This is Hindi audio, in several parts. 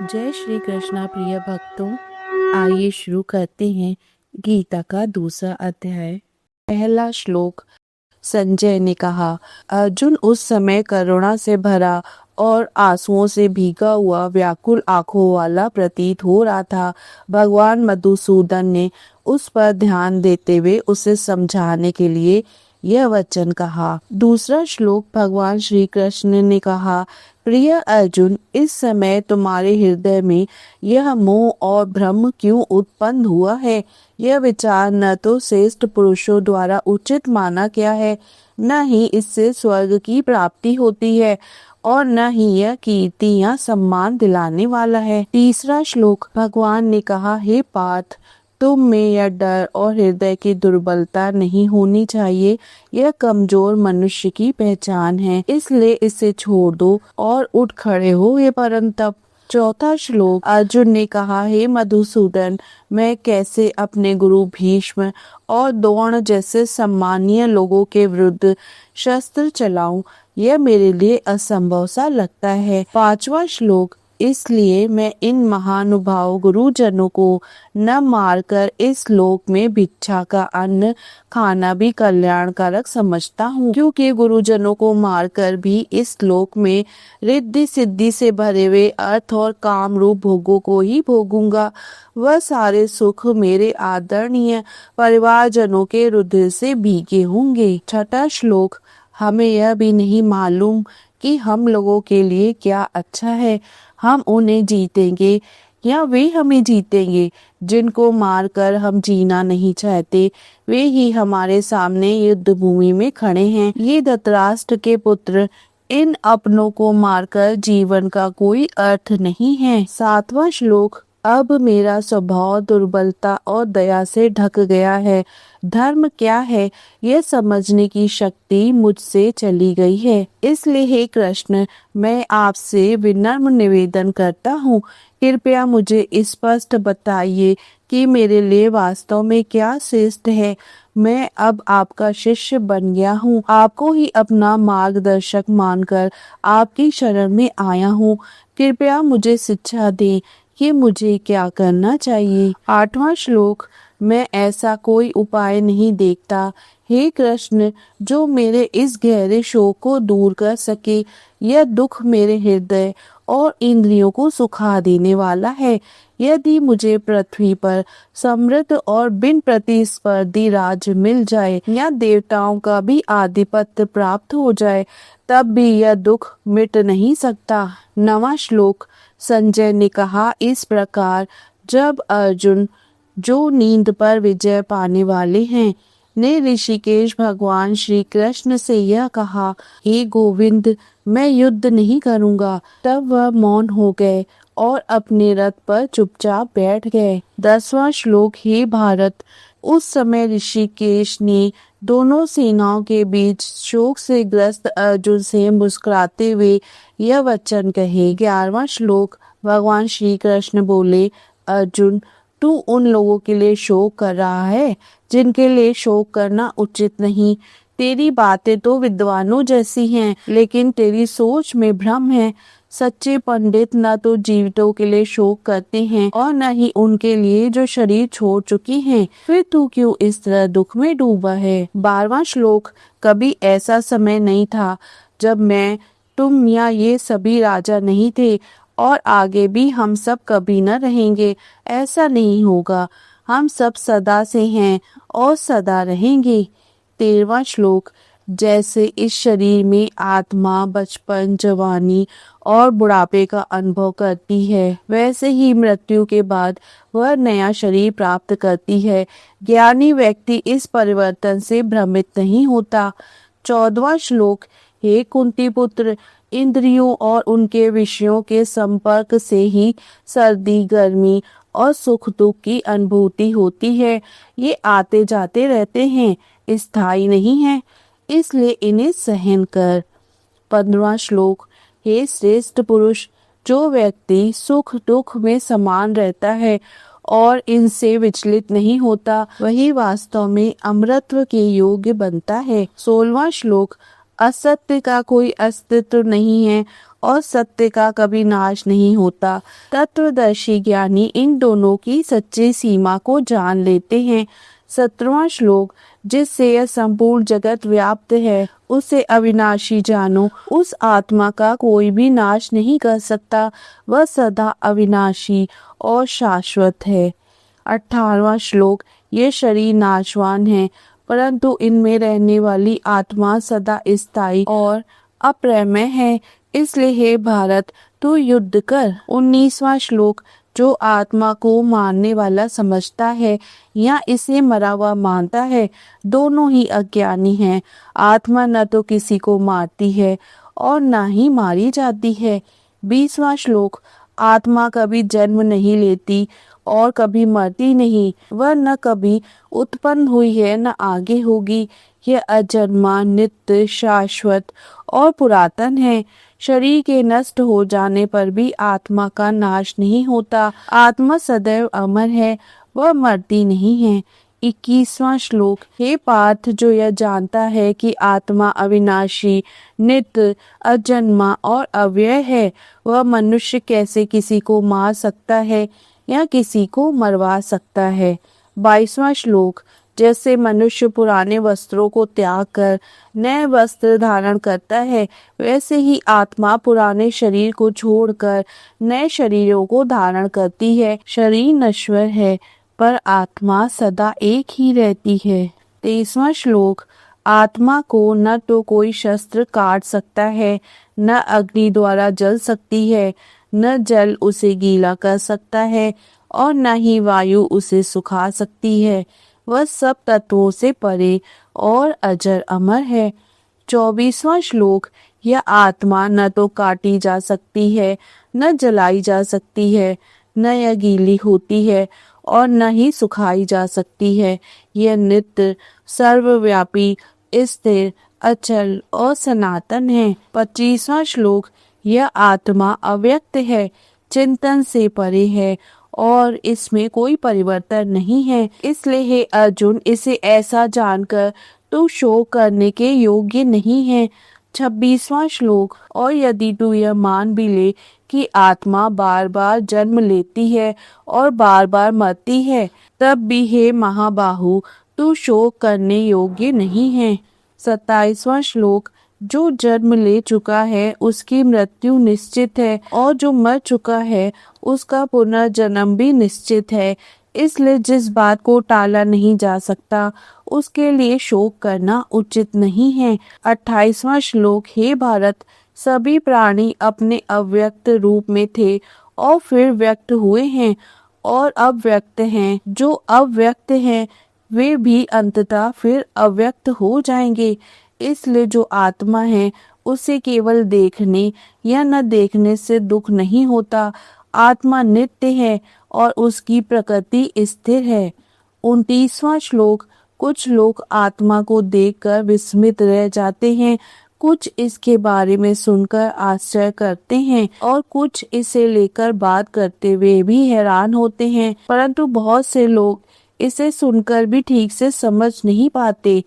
जय श्री कृष्णा प्रिय भक्तों, आइए शुरू करते हैं गीता का दूसरा अध्याय। पहला श्लोक। संजय ने कहा, अर्जुन उस समय करुणा से भरा और आंसुओं से भीगा हुआ व्याकुल आंखों वाला प्रतीत हो रहा था। भगवान मधुसूदन ने उस पर ध्यान देते हुए उसे समझाने के लिए यह वचन कहा। दूसरा श्लोक। भगवान श्री कृष्ण ने कहा, प्रिय अर्जुन, इस समय तुम्हारे हृदय में यह मोह और भ्रम क्यों उत्पन्न हुआ है? यह विचार न तो श्रेष्ठ पुरुषों द्वारा उचित माना गया है, न ही इससे स्वर्ग की प्राप्ति होती है, और न ही यह कीर्ति या सम्मान दिलाने वाला है। तीसरा श्लोक। भगवान ने कहा, हे पार्थ, तुम में यह डर और हृदय की दुर्बलता नहीं होनी चाहिए। यह कमजोर मनुष्य की पहचान है, इसलिए इसे छोड़ दो और उठ खड़े हो हे परंतप। चौथा श्लोक। अर्जुन ने कहा, हे मधुसूदन, मैं कैसे अपने गुरु भीष्म और द्रोण जैसे सम्मानीय लोगों के विरुद्ध शस्त्र चलाऊं? यह मेरे लिए असंभव सा लगता है। पांचवा श्लोक। इसलिए मैं इन महानुभाव गुरुजनों को न मारकर इस लोक में भिक्षा का अन्न खाना भी कल्याणकारक समझता हूँ, क्योंकि गुरुजनों को मारकर भी इस लोक में रिद्धि सिद्धि से भरे हुए अर्थ और काम रूप भोगों को ही भोगूंगा। वह सारे सुख मेरे आदरणीय परिवारजनों के रुधिर से भीगे होंगे। छठा श्लोक। हमें यह भी नहीं मालूम कि हम लोगों के लिए क्या अच्छा है। हम उन्हें जीतेंगे या वे हमें जीतेंगे? जिनको मारकर हम जीना नहीं चाहते, वे ही हमारे सामने युद्ध भूमि में खड़े हैं। ये धृतराष्ट्र के पुत्र, इन अपनों को मारकर जीवन का कोई अर्थ नहीं है। सातवां श्लोक। अब मेरा स्वभाव दुर्बलता और दया से ढक गया है। धर्म क्या है यह समझने की शक्ति मुझसे चली गई है। इसलिए हे कृष्ण, मैं आपसे विनम्र निवेदन करता हूँ, कृपया मुझे स्पष्ट बताइए कि मेरे लिए वास्तव में क्या श्रेष्ठ है। मैं अब आपका शिष्य बन गया हूँ, आपको ही अपना मार्गदर्शक मानकर आपकी शरण में आया हूँ। कृपया मुझे शिक्षा दें कि मुझे क्या करना चाहिए। आठवां श्लोक। मैं ऐसा कोई उपाय नहीं देखता हे कृष्ण जो मेरे इस गहरे शोक को दूर कर सके। यह दुख मेरे हृदय और इंद्रियों को सुखा देने वाला है। यदि मुझे पृथ्वी पर समृद्ध और बिन प्रतिस्पर्धी राज्य मिल जाए या देवताओं का भी आधिपत्य प्राप्त हो जाए, तब भी यह दुख मिट नहीं सकता। नवां श्लोक। संजय ने कहा, इस प्रकार जब अर्जुन, जो नींद पर विजय पाने वाले हैं, ने ऋषिकेश भगवान श्री कृष्ण से यह कहा, हे गोविंद, मैं युद्ध नहीं करूंगा, तब वह मौन हो गए और अपने रथ पर चुपचाप बैठ गए। 10वां श्लोक। हे भारत, उस समय ऋषिकेश ने दोनों सेनाओं के बीच शोक से ग्रस्त अर्जुन से मुस्कुराते हुए यह वचन कहे। 11वां श्लोक। भगवान श्री कृष्ण बोले, अर्जुन, तू उन लोगों के लिए शोक कर रहा है जिनके लिए शोक करना उचित नहीं। तेरी बातें तो विद्वानों जैसी हैं, लेकिन तेरी सोच में भ्रम है। सच्चे पंडित न तो जीवितों के लिए शोक करते हैं और न ही उनके लिए जो शरीर छोड़ चुकी हैं। फिर तू क्यों इस तरह दुख में डूबा है? 12वां श्लोक। कभी ऐसा समय नहीं था जब मैं, तुम या ये सभी राजा नहीं थे, और आगे भी हम सब कभी न रहेंगे। ऐसा नहीं होगा। हम सब सदा से हैं और सदा रहेंगे। 13वां श्लोक। जैसे इस शरीर में आत्मा बचपन, जवानी और बुढ़ापे का अनुभव करती है, वैसे ही मृत्यु के बाद वह नया शरीर प्राप्त करती है। ज्ञानी व्यक्ति इस परिवर्तन से भ्रमित नहीं होता। 14वां श्लोक। हे कुंती पुत्र, इंद्रियों और उनके विषयों के संपर्क से ही सर्दी, गर्मी और सुख दुख की अनुभूति होती है। ये आते जाते रहते हैं, स्थायी नहीं है, इसलिए इन्हें सहन कर। 15वां श्लोक। हे श्रेष्ठ पुरुष, जो व्यक्ति सुख दुख में समान रहता है और इनसे विचलित नहीं होता, वही वास्तव में अमरत्व के योग्य बनता है। 16वां श्लोक। असत्य का कोई अस्तित्व नहीं है और सत्य का कभी नाश नहीं होता। तत्वदर्शी ज्ञानी इन दोनों की सच्ची सीमा को जान लेते हैं। 17वां श्लोक, जिससे यह संपूर्ण जगत व्याप्त है उसे अविनाशी जानो। उस आत्मा का कोई भी नाश नहीं कर सकता, वह सदा अविनाशी और शाश्वत है। 18वां श्लोक, ये शरीर नाशवान है परंतु इनमें रहने वाली आत्मा सदा स्थायी और अप्रमेय है, इसलिए हे भारत तू युद्ध कर। 19वां श्लोक, जो आत्मा को मारने वाला समझता है या इसे मरा हुआ मानता है, दोनों ही अज्ञानी हैं। आत्मा न तो किसी को मारती है और न ही मारी जाती है। 20वां श्लोक, आत्मा कभी जन्म नहीं लेती और कभी मरती नहीं, वह न कभी उत्पन्न हुई है न आगे होगी। यह अजन्मा, नित्य, शाश्वत और पुरातन है। शरीर के नष्ट हो जाने पर भी आत्मा का नाश नहीं होता। आत्मा सदैव अमर है, वह मरती नहीं है। 21वां श्लोक, हे पार्थ, जो यह जानता है कि आत्मा अविनाशी, नित्य, अजन्मा और अव्यय है, वह मनुष्य कैसे किसी को मार सकता है या किसी को मरवा सकता है। 22वां श्लोक, जैसे मनुष्य पुराने वस्त्रों को त्याग कर नए वस्त्र धारण करता है, वैसे ही आत्मा पुराने शरीर को छोड़कर नए शरीरों को धारण करती है। शरीर नश्वर है पर आत्मा सदा एक ही रहती है। 23वां श्लोक, आत्मा को न तो कोई शस्त्र काट सकता है, न अग्नि द्वारा जल सकती है, न जल उसे गीला कर सकता है और न ही वायु उसे सुखा सकती है। वह सब तत्वों से परे और अजर अमर है। 24वां श्लोक, यह आत्मा न तो काटी जा सकती है, न जलाई जा सकती है, न यह गीली होती है और न ही सुखाई जा सकती है। यह नित्य, सर्वव्यापी, स्थिर, अचल और सनातन है। 25वां श्लोक, यह आत्मा अव्यक्त है, चिंतन से परे है और इसमें कोई परिवर्तन नहीं है, इसलिए हे अर्जुन, इसे ऐसा जानकर तू शोक करने के योग्य नहीं है। 26वां श्लोक, और यदि तू यह मान भी ले कि आत्मा बार बार जन्म लेती है और बार बार मरती है, तब भी हे महाबाहु तू शोक करने योग्य नहीं है। 27वां श्लोक, जो जन्म ले चुका है उसकी मृत्यु निश्चित है और जो मर चुका है उसका पुनर्जन्म भी निश्चित है, इसलिए जिस बात को टाला नहीं जा सकता उसके लिए शोक करना उचित नहीं है। 28वां श्लोक, हे भारत, सभी प्राणी अपने अव्यक्त रूप में थे और फिर व्यक्त हुए हैं और अब व्यक्त हैं। जो अव्यक्त हैं वे भी अंततः फिर अव्यक्त हो जाएंगे, इसलिए जो आत्मा है उसे केवल देखने या न देखने से दुख नहीं होता। आत्मा नित्य है और उसकी प्रकृति स्थिर है। 29वां श्लोक, कुछ लोग आत्मा को देखकर विस्मित रह जाते हैं, कुछ इसके बारे में सुनकर आश्चर्य करते हैं और कुछ इसे लेकर बात करते हुए भी हैरान होते हैं, परंतु बहुत से लोग इसे सुनकर भी ठीक से समझ नहीं पाते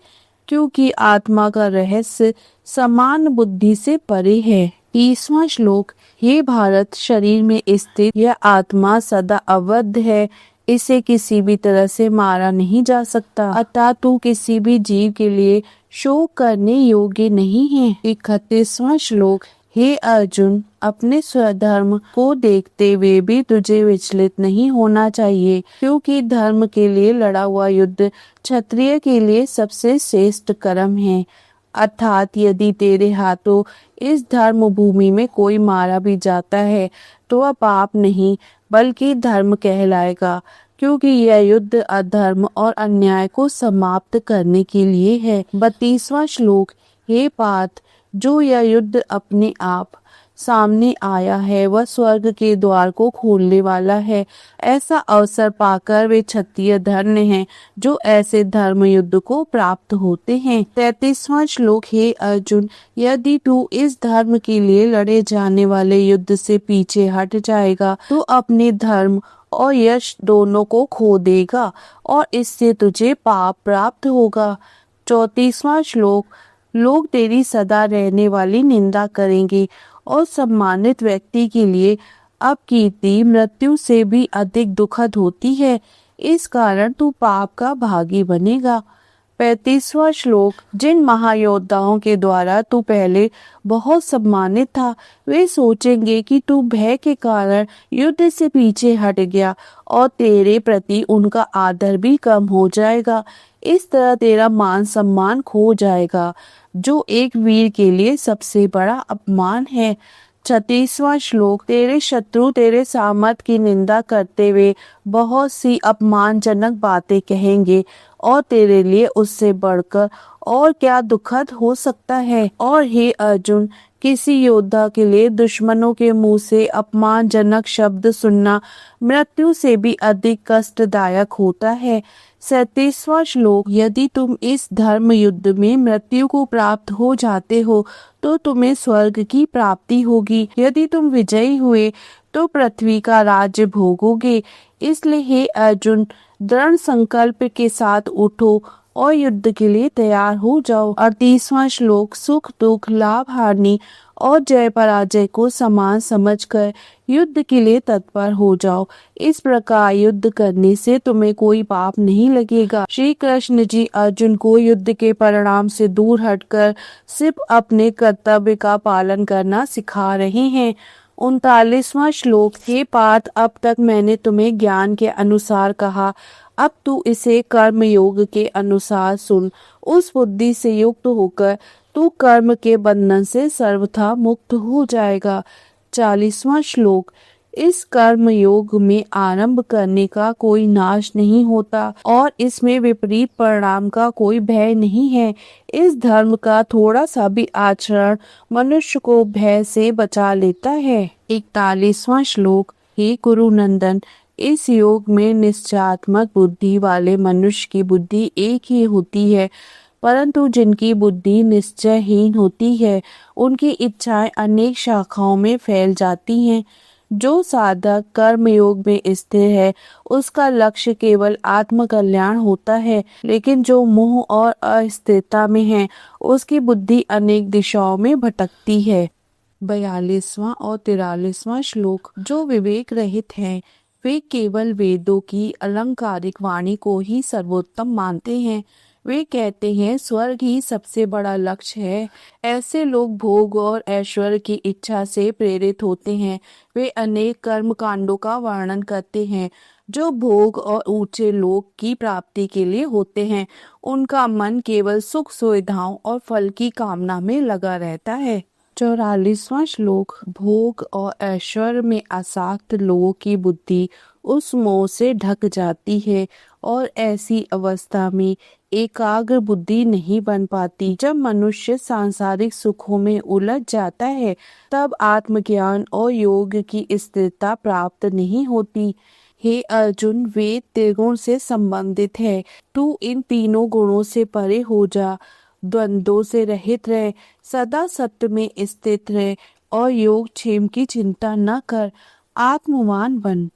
क्योंकि आत्मा का रहस्य समान बुद्धि से परे है। 30वां श्लोक, हे भारत, शरीर में स्थित यह आत्मा सदा अवध है, इसे किसी भी तरह से मारा नहीं जा सकता, अतः तू किसी भी जीव के लिए शोक करने योग्य नहीं है। 31वां श्लोक, हे अर्जुन, अपने स्वधर्म को देखते हुए भी तुझे विचलित नहीं होना चाहिए, क्योंकि धर्म के लिए लड़ा हुआ युद्ध क्षत्रिय के लिए सबसे श्रेष्ठ कर्म है। अर्थात यदि तेरे हाथों इस धर्म भूमि में कोई मारा भी जाता है तो वह पाप नहीं बल्कि धर्म कहलाएगा, क्योंकि यह युद्ध अधर्म और अन्याय को समाप्त करने के लिए है। 32वां श्लोक, हे पार्थ, जो यह युद्ध अपने आप सामने आया है वह स्वर्ग के द्वार को खोलने वाला है। ऐसा अवसर पाकर वे क्षत्रिय धन्य हैं जो ऐसे धर्म युद्ध को प्राप्त होते हैं। 33वां श्लोक, हे अर्जुन, यदि तू इस धर्म के लिए लड़े जाने वाले युद्ध से पीछे हट जाएगा तो अपने धर्म और यश दोनों को खो देगा और इससे तुझे पाप प्राप्त होगा। 34वां श्लोक, लोग तेरी सदा रहने वाली निंदा करेंगे और सम्मानित व्यक्ति के लिए अपकीर्ति मृत्यु से भी अधिक दुखद होती है। इस कारण तू पाप का भागी बनेगा। 35वां श्लोक। जिन महायोद्धाओं के द्वारा तू पहले बहुत सम्मानित था, वे सोचेंगे कि तू भय के कारण युद्ध से पीछे हट गया और तेरे प्रति उनका आदर भी कम हो जाएगा। इस तरह तेरा मान सम्मान खो जाएगा, जो एक वीर के लिए सबसे बड़ा अपमान है। 36वां श्लोक। तेरे शत्रु तेरे सामर्थ की निंदा करते हुए बहुत सी अपमानजनक बातें कहेंगे और तेरे लिए उससे बढ़कर और क्या दुखद हो सकता है। और हे अर्जुन, किसी योद्धा के लिए दुश्मनों के मुंह से अपमानजनक शब्द सुनना मृत्यु से भी अधिक कष्टदायक होता है। 37वां श्लोक। यदि तुम इस धर्म युद्ध में मृत्यु को प्राप्त हो जाते हो तो तुम्हें स्वर्ग की प्राप्ति होगी। यदि तुम विजयी हुए तो पृथ्वी का राज्य भोगोगे। इसलिए हे अर्जुन, दृढ़ संकल्प के साथ उठो और युद्ध के लिए तैयार हो जाओ। 38वां श्लोक। सुख दुख लाभ हानि और जय पराजय को समान समझकर युद्ध के लिए तत्पर हो जाओ। इस प्रकार युद्ध करने से तुम्हें कोई पाप नहीं लगेगा। श्री कृष्ण जी अर्जुन को युद्ध के परिणाम से दूर हटकर सिर्फ अपने कर्तव्य का पालन करना सिखा रहे हैं। 39वां श्लोक। हे पार्थ, अब तक मैंने तुम्हें ज्ञान के अनुसार कहा, अब तू इसे कर्म योग के अनुसार सुन। उस बुद्धि से युक्त होकर तू कर्म के बंधन से सर्वथा मुक्त हो जाएगा। 40वां श्लोक। इस कर्म योग में आरंभ करने का कोई नाश नहीं होता और इसमें विपरीत परिणाम का कोई भय नहीं है। इस धर्म का थोड़ा सा भी आचरण मनुष्य को भय से बचा लेता है। 41वां श्लोक। हे कुरुनंदन, इस योग में निश्चयात्मक बुद्धि वाले मनुष्य की बुद्धि एक ही होती है, परंतु जिनकी बुद्धि निश्चयहीन होती है उनकी इच्छाएं अनेक शाखाओं में फैल जाती हैं। जो साधक कर्म योग में स्थिर है उसका लक्ष्य केवल आत्म कल्याण होता है, लेकिन जो मोह और अस्थिरता में है उसकी बुद्धि अनेक दिशाओं में भटकती है। 42वां और 43वां श्लोक। जो विवेक रहित हैं वे केवल वेदों की अलंकारिक वाणी को ही सर्वोत्तम मानते हैं। वे कहते हैं स्वर्ग ही सबसे बड़ा लक्ष्य है। ऐसे लोग भोग और ऐश्वर्य की इच्छा से प्रेरित होते हैं। वे अनेक कर्म कांडों का वर्णन करते हैं जो भोग और ऊंचे लोक की प्राप्ति के लिए होते हैं। उनका मन केवल सुख सुविधाओं और फल की कामना में लगा रहता है। 44वां श्लोक। भोग और ऐश्वर्य में आसक्त लोगों की बुद्धि उस मोह से ढक जाती है और ऐसी अवस्था में एकाग्र बुद्धि नहीं बन पाती। जब मनुष्य सांसारिक सुखों में उलझ जाता है तब आत्मज्ञान और योग की स्थिरता प्राप्त नहीं होती। हे अर्जुन, वेद त्रिगुण से संबंधित है। तू इन तीनों गुणों से परे हो जा, द्वंद्वों से रहित रह, सदा सत्य में स्थित रह और योग क्षेम की चिंता न कर, आत्मवान बन।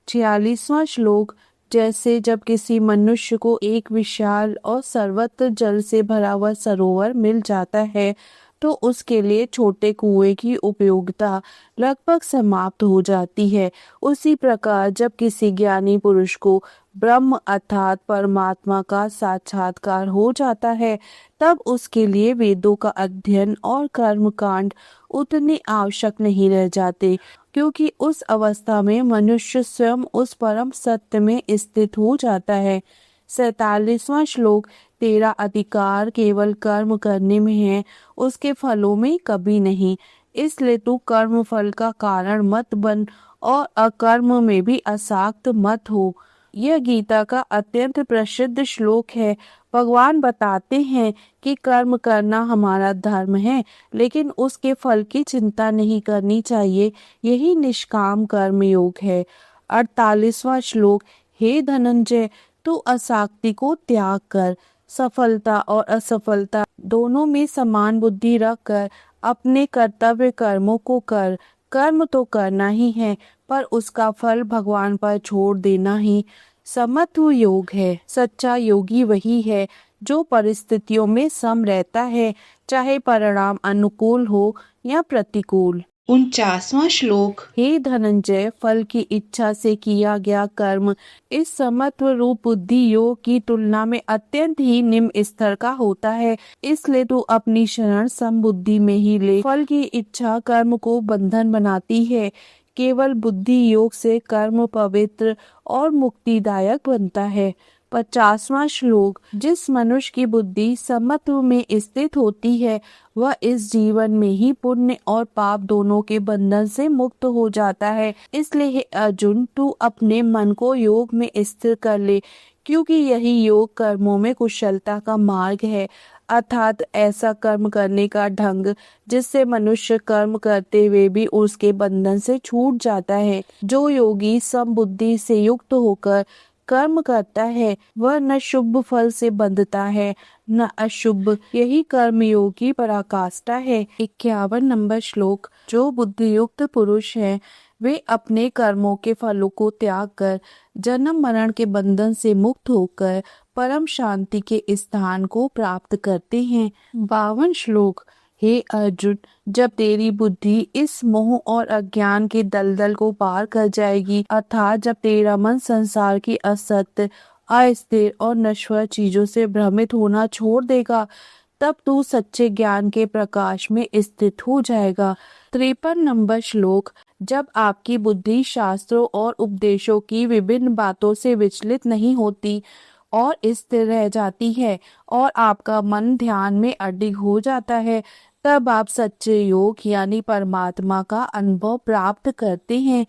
46वां श्लोक। जैसे जब किसी मनुष्य को एक विशाल और सर्वत्र जल से भरा हुआ सरोवर मिल जाता है तो उसके लिए छोटे कुएं की उपयोगिता लगभग समाप्त हो जाती है, उसी प्रकार जब किसी ज्ञानी पुरुष को ब्रह्म अर्थात परमात्मा का साक्षात्कार हो जाता है तब उसके लिए वेदों का अध्ययन और कर्मकांड उतने आवश्यक नहीं रह जाते, क्योंकि उस अवस्था में मनुष्य स्वयं उस परम सत्य में स्थित हो जाता है। 47वां श्लोक। तेरा अधिकार केवल कर्म करने में है, उसके फलों में कभी नहीं। इसलिए तू कर्म फल का कारण मत बन और अकर्म में भी आसक्त मत हो। यह गीता का अत्यंत प्रसिद्ध श्लोक है। भगवान बताते हैं कि कर्म करना हमारा धर्म है, लेकिन उसके फल की चिंता नहीं करनी चाहिए। यही निष्काम कर्म योग है। 48वां श्लोक। हे धनंजय, तू आसक्ति को त्याग कर, सफलता और असफलता दोनों में समान बुद्धि रखकर अपने कर्तव्य कर्मों को कर। कर्म तो करना ही है, पर उसका फल भगवान पर छोड़ देना ही समत्व योग है। सच्चा योगी वही है जो परिस्थितियों में सम रहता है, चाहे परिणाम अनुकूल हो या प्रतिकूल। 49वां श्लोक। हे धनंजय, फल की इच्छा से किया गया कर्म इस समत्व रूप बुद्धि योग की तुलना में अत्यंत ही निम्न स्तर का होता है। इसलिए तू अपनी शरण समबुद्धि में ही ले। फल की इच्छा कर्म को बंधन बनाती है। केवल बुद्धि योग से कर्म पवित्र और मुक्तिदायक बनता है। 50वां श्लोक। जिस मनुष्य की बुद्धि समत्व में स्थित होती है वह इस जीवन में ही पुण्य और पाप दोनों के बंधन से मुक्त हो जाता है। इसलिए हे अर्जुन, तू अपने मन को योग में स्थिर कर ले, क्योंकि यही योग कर्मों में कुशलता का मार्ग है, अर्थात ऐसा कर्म करने का ढंग जिससे मनुष्य कर्म करते हुए भी उसके बंधन से छूट जाता है। जो योगी समबुद्धि से युक्त होकर कर्म करता है वह न शुभ फल से बंधता है न अशुभ। यही कर्म योग की पराकाष्ठा है। 51 नंबर श्लोक। जो बुद्धियुक्त पुरुष है वे अपने कर्मों के फलों को त्याग कर जन्म मरण के बंधन से मुक्त होकर परम शांति के स्थान को प्राप्त करते हैं। 52 श्लोक। हे अर्जुन, जब तेरी बुद्धि इस मोह और अज्ञान के दलदल को पार कर जाएगी, अर्थात जब तेरा मन संसार की असत्य, अस्थिर और नश्वर चीजों से भ्रमित होना छोड़ देगा, तब तू सच्चे ज्ञान के प्रकाश में स्थित हो जाएगा। 53 नंबर श्लोक। जब आपकी बुद्धि शास्त्रों और उपदेशों की विभिन्न बातों से विचलित नहीं होती और स्थिर रह जाती है और आपका मन ध्यान में अडिग हो जाता है, तब आप सच्चे योग यानी परमात्मा का अनुभव प्राप्त करते हैं।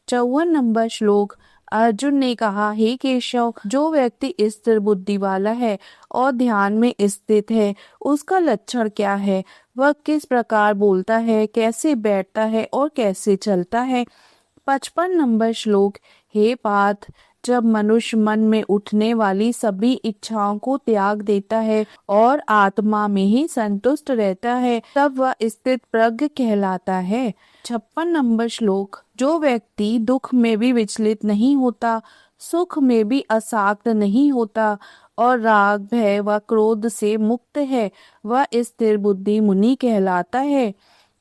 54 नंबर श्लोक। अर्जुन ने कहा, हे केशव, जो व्यक्ति स्थिर बुद्धि वाला है और ध्यान में स्थित है उसका लक्षण क्या है? वह किस प्रकार बोलता है, कैसे बैठता है और कैसे चलता है? 55 नंबर श्लोक। हे पार्थ, जब मनुष्य मन में उठने वाली सभी इच्छाओं को त्याग देता है और आत्मा में ही संतुष्ट रहता है तब वह स्थित प्रज्ञ कहलाता है। 56 नंबर श्लोक। जो व्यक्ति दुख में भी विचलित नहीं होता, सुख में भी आसक्त नहीं होता और राग भय व क्रोध से मुक्त है वह स्थिर बुद्धि मुनि कहलाता है।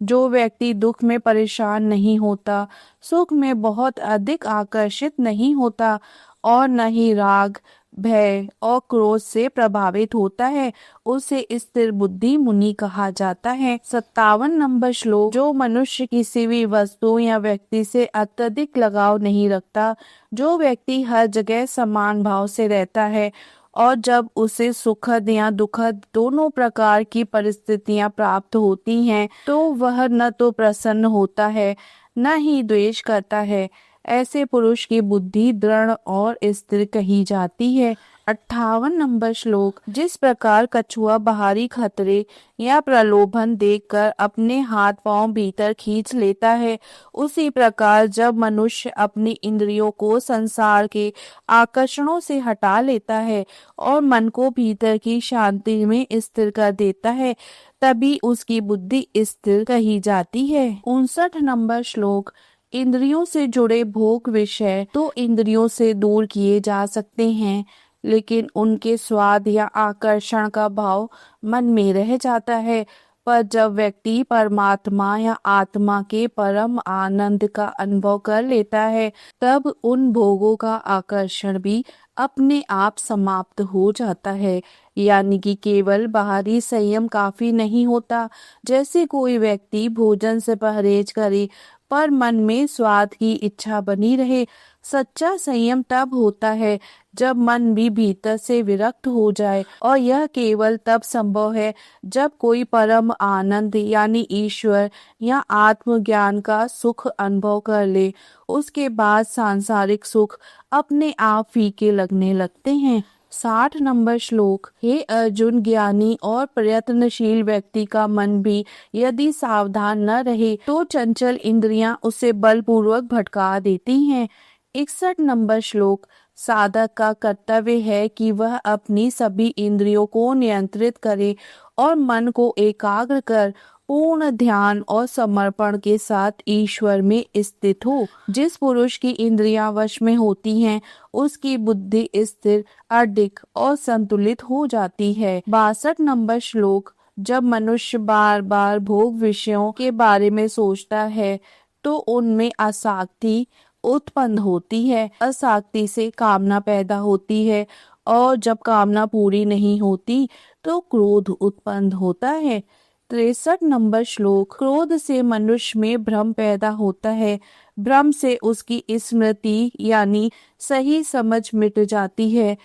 जो व्यक्ति दुख में परेशान नहीं होता, सुख में बहुत अधिक आकर्षित नहीं होता और न ही राग भय और क्रोध से प्रभावित होता है, उसे स्थिर बुद्धि मुनि कहा जाता है। 57 नंबर श्लोक। जो मनुष्य किसी भी वस्तु या व्यक्ति से अत्यधिक लगाव नहीं रखता, जो व्यक्ति हर जगह समान भाव से रहता है और जब उसे सुखद या दुखद दोनों प्रकार की परिस्थितियां प्राप्त होती हैं तो वह न तो प्रसन्न होता है न ही द्वेष करता है, ऐसे पुरुष की बुद्धि दृढ़ और स्थिर कही जाती है। 58 नंबर श्लोक। जिस प्रकार कछुआ बाहरी खतरे या प्रलोभन देखकर अपने हाथ पांव भीतर खींच लेता है, उसी प्रकार जब मनुष्य अपनी इंद्रियों को संसार के आकर्षणों से हटा लेता है और मन को भीतर की शांति में स्थिर कर देता है, तभी उसकी बुद्धि स्थिर कही जाती है। 59 नंबर श्लोक। इंद्रियों से जुड़े भोग विषय तो इंद्रियों से दूर किए जा सकते हैं, लेकिन उनके स्वाद या आकर्षण का भाव मन में रह जाता है। पर जब व्यक्ति परमात्मा या आत्मा के परम आनंद का अनुभव कर लेता है तब उन भोगों का आकर्षण भी अपने आप समाप्त हो जाता है। यानी कि केवल बाहरी संयम काफी नहीं होता। जैसे कोई व्यक्ति भोजन से परहेज करे पर मन में स्वाद की इच्छा बनी रहे। सच्चा संयम तब होता है जब मन भी भीतर से विरक्त हो जाए, और यह केवल तब संभव है जब कोई परम आनंद यानी ईश्वर या आत्मज्ञान का सुख अनुभव कर ले। उसके बाद सांसारिक सुख अपने आप फीके लगने लगते हैं। 60 नंबर श्लोक। हे अर्जुन, ज्ञानी और प्रयत्नशील व्यक्ति का मन भी यदि सावधान न रहे तो चंचल इंद्रियां उसे बलपूर्वक भटका देती हैं। 61 नंबर श्लोक। साधक का कर्तव्य है कि वह अपनी सभी इंद्रियों को नियंत्रित करे और मन को एकाग्र कर पूर्ण ध्यान और समर्पण के साथ ईश्वर में स्थित हो। जिस पुरुष की इंद्रियां वश में होती हैं, उसकी बुद्धि स्थिर, अडिग और संतुलित हो जाती है। 62 नंबर श्लोक। जब मनुष्य बार बार भोग विषयों के बारे में सोचता है तो उनमें आसक्ति उत्पन्न होती है। आसक्ति से कामना पैदा होती है और जब कामना पूरी नहीं होती तो क्रोध उत्पन्न होता है। 63 नंबर श्लोक। क्रोध से मनुष्य में भ्रम पैदा होता है। भ्रम से उसकी स्मृति यानी सही समझ मिट जाती है।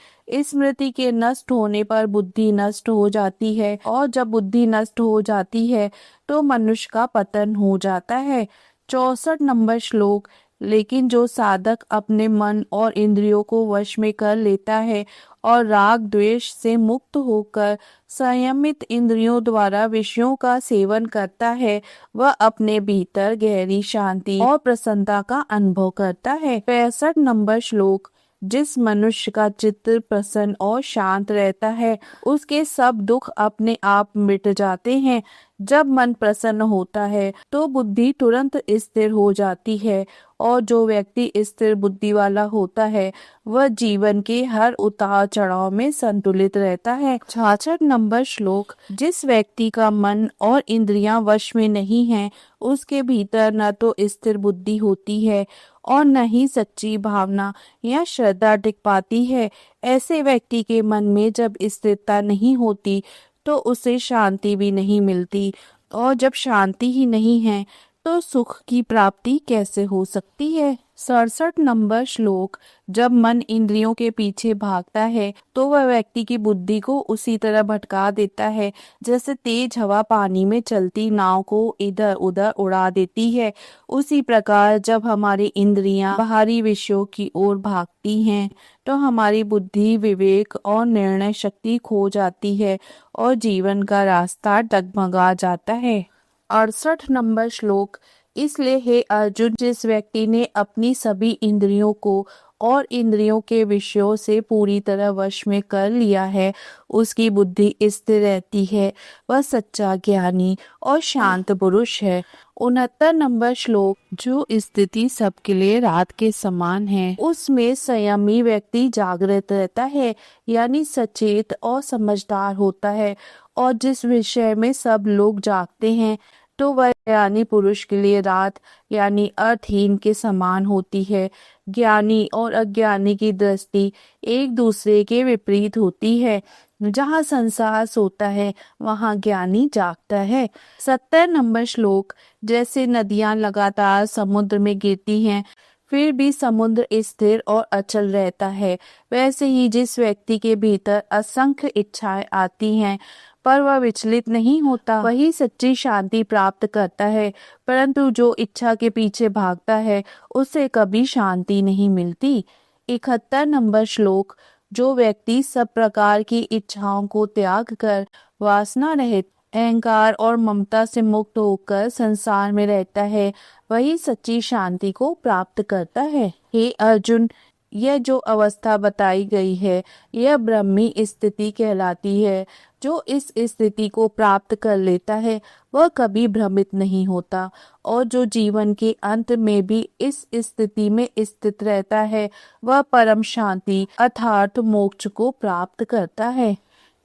स्मृति के नष्ट होने पर बुद्धि नष्ट हो जाती है और जब बुद्धि नष्ट हो जाती है तो मनुष्य का पतन हो जाता है। 64 नंबर श्लोक। लेकिन जो साधक अपने मन और इंद्रियों को वश में कर लेता है और राग द्वेष से मुक्त होकर संयमित इंद्रियों द्वारा विषयों का सेवन करता है, वह अपने भीतर गहरी शांति और प्रसन्नता का अनुभव करता है। 65 नंबर श्लोक। जिस मनुष्य का चित्त प्रसन्न और शांत रहता है उसके सब दुख अपने आप मिट जाते हैं। जब मन प्रसन्न होता है तो बुद्धि तुरंत स्थिर हो जाती है और जो व्यक्ति स्थिर बुद्धि वाला होता है वह जीवन के हर उतार चढ़ाव में संतुलित रहता है। 66 नंबर श्लोक। जिस व्यक्ति का मन और इंद्रियां वश में नहीं हैं, उसके भीतर न तो स्थिर बुद्धि होती है और न ही सच्ची भावना या श्रद्धा टिक पाती है। ऐसे व्यक्ति के मन में जब स्थिरता नहीं होती तो उसे शांति भी नहीं मिलती और जब शांति ही नहीं है तो सुख की प्राप्ति कैसे हो सकती है। 67 नंबर श्लोक। जब मन इंद्रियों के पीछे भागता है तो वह व्यक्ति की बुद्धि को उसी तरह भटका देता है जैसे तेज हवा पानी में चलती नाव को इधर उधर उड़ा देती है। उसी प्रकार जब हमारी इंद्रियां बाहरी विषयों की ओर भागती हैं तो हमारी बुद्धि विवेक और निर्णय शक्ति खो जाती है और जीवन का रास्ता डगमगा जाता है। 68 नंबर श्लोक। इसलिए हे अर्जुन, जिस व्यक्ति ने अपनी सभी इंद्रियों को और इंद्रियों के विषयों से पूरी तरह वश में कर लिया है उसकी बुद्धि स्थिर रहती है, वह सच्चा ज्ञानी और शांत पुरुष है। 69 नंबर श्लोक। जो स्थिति सबके लिए रात के समान है उसमें संयमी व्यक्ति जागृत रहता है यानी सचेत और समझदार होता है और जिस विषय में सब लोग जागते हैं तो वह ज्ञानी पुरुष के लिए रात यानी अर्थहीन के समान होती है। ज्ञानी और अज्ञानी की दृष्टि एक दूसरे के विपरीत होती है। जहाँ संसार सोता है वहाँ ज्ञानी जागता है। 70 नंबर श्लोक। जैसे नदियाँ लगातार समुद्र में गिरती हैं फिर भी समुद्र स्थिर और अचल रहता है, वैसे ही जिस व्यक्ति के भीतर असंख्य इच्छाएं आती हैं पर वह विचलित नहीं होता वही सच्ची शांति प्राप्त करता है, परंतु जो इच्छा के पीछे भागता है उसे कभी शांति नहीं मिलती। 71 नंबर श्लोक। जो व्यक्ति सब प्रकार की इच्छाओं को त्याग कर वासना रहित अहंकार और ममता से मुक्त होकर संसार में रहता है वही सच्ची शांति को प्राप्त करता है। हे अर्जुन, यह जो अवस्था बताई गई है यह ब्रह्मी स्थिति कहलाती है। जो इस स्थिति को प्राप्त कर लेता है वह कभी भ्रमित नहीं होता और जो जीवन के अंत में भी इस स्थिति में स्थित रहता है वह परम शांति अर्थात मोक्ष को प्राप्त करता है।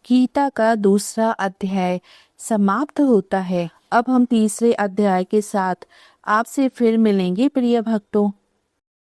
गीता का दूसरा अध्याय समाप्त होता है। अब हम तीसरे अध्याय के साथ आपसे फिर मिलेंगे प्रिय भक्तों।